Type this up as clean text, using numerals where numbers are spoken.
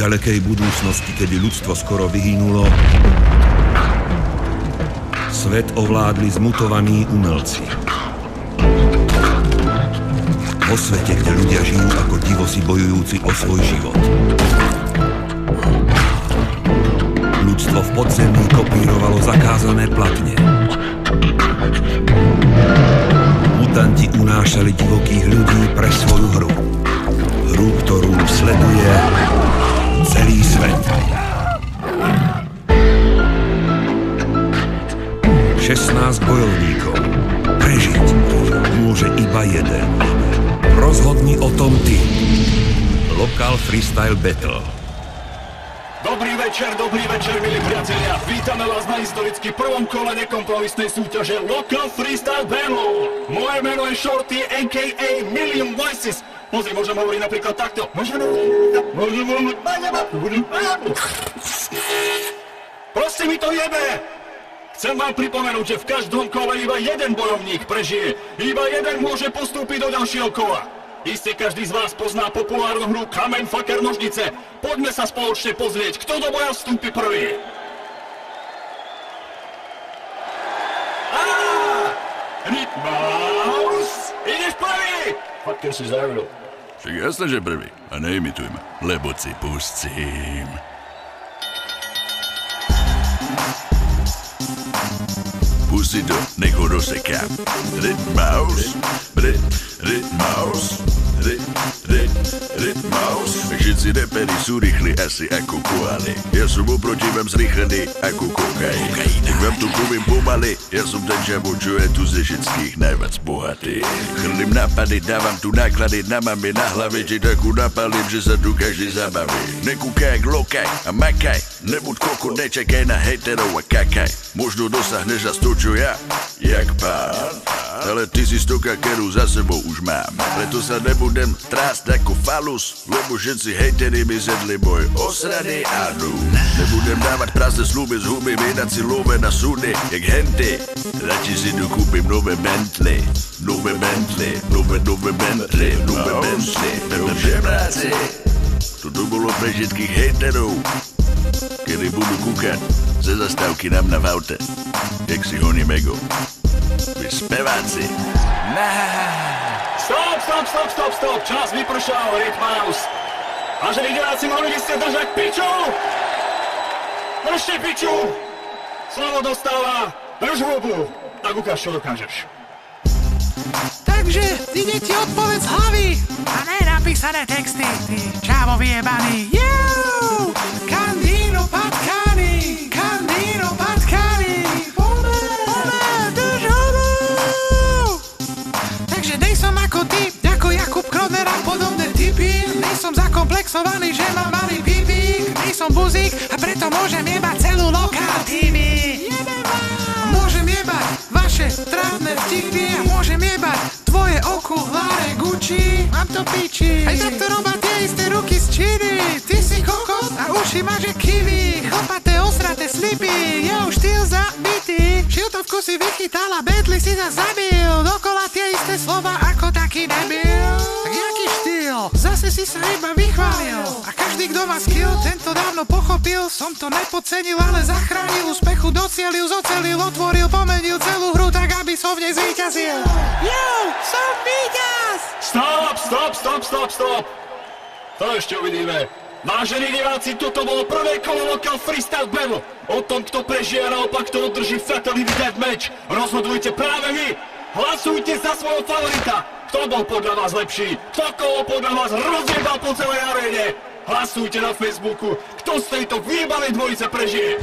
ďalekej budúcnosti, kedy ľudstvo skoro vyhynulo, svet ovládli zmutovaní umelci. Vo svete, kde ľudia žijú ako divosi bojujúci o svoj život. Ľudstvo v podzemí kopírovalo zakázané platne. Mutanti unášali divokých ľudí pre svoju hru. Hru, ktorú sleduje celý svet. 16 bojovníkov. Prežiť môže iba jeden. Rozhodni o tom ty. Local Freestyle Battle. Dobrý večer, milí priatelia. Vítame vás na historicky prvom kole nekompromisnej súťaže Local Freestyle Battle. Moje meno je Shorty, a.k.a. Million Voices. Pozri, môžem hovoriť napríklad takto. Proste mi to jebe. Chcem vám pripomenúť, že v každom kole iba jeden bojovník prežije. Iba jeden môže postúpiť do ďalšieho kola. Iste každý z vás pozná populárnu hru Kameň, faker, nožnice. Poďme sa spoločne pozrieť, kto do boja vstúpi prvý. Rytmaus! Ideš prvý! Faker si zavril. Však jasne, že prvý. A neimituj ma, lebo si pustím. Pusti to, nech ho rozsekám. Rytmaus, Rytmaus. Všetci reperi sú rýchli asi ako koaly. Ja som oproti vám zrýchlený ako kokain. Tak vám tu poviem pomaly, ja som ten žabo, čo je tu ze všetkých najviac bohatý. Chrlím nápady, dávam tu náklady na mami na hlave, ti takú napalím, že sa tu každý zabaví. Nekúkaj, glokaj a makaj, nebuď koko, nečakaj na hejterov a kakaj. Možno dosahneš zas to, čo ja, jak pán. Ale ty si stoka, ktorú za sebou už mám. Preto sa nebudem trásť ako falus, lebo všetci hejteri mi zedli môj osraný anu. Nebudem dávať prázdne sľuby z huby, vydať si love na súdy, jak henty. Radši si tu kúpim nové Bentley. Takže bráci, toto bolo pre všetkých hejterov, kedy budú kúkať ze zastávky na mňa v aute, jak si honím ego. Vy speváci. Stop, čas vypršal, Rytmaus. Vážení diváci, mohli by ste držať piču? Držte piču! Slovo dostáva, drž hubu. Tak ukáž, čo dokážeš. Takže, ide ti odpoveď z hlavy a ne napísané texty, ty čávo vyjebaný. Jou! Kandíno patkany, drž hubu! Takže nej som ako ty, ako Jakub Kroner a podobné typy. Nej som zakomplexovaný, že mám malý pipík. Nej som buzík a preto môžem jebať celú lokál TV. Môžem jebať vaše trávne vtipy a môžem jebať tvoje okuláre Gucci. Mám to piči. Aj takto robá tie isté ruky z Číny. Ty si kokos a uši máš jak kiwi. Chlpaté osraté slipy, je už štýl zabitý. Šiltovku si vychytala, Bentley si sa zabil. Dokola tie isté slova ako taký debil. Tak jaký štýl? Zase si sa iba vychválil. A každý, kto má skill, tento dávno pochopil. Som to nepodcenil, ale zachránil. Úspechu docielil, zocelil, otvoril, pomenil celú hru tak, aby som v nej zvíťazil. Yo, som víťaz! Stop! To ešte uvidíme. Vážení diváci, toto bolo prvé kolo Local Freestyle Battle. O tom, kto prežije a naopak, kto udrží Fatality Deathmatch. Rozhodujte práve vy. Hlasujte za svojho favorita. Kto bol podľa vás lepší? Kto koho podľa vás rozjebal po celej aréne? Hlasujte na Facebooku. Kto z tejto vyjebanej dvojice prežije?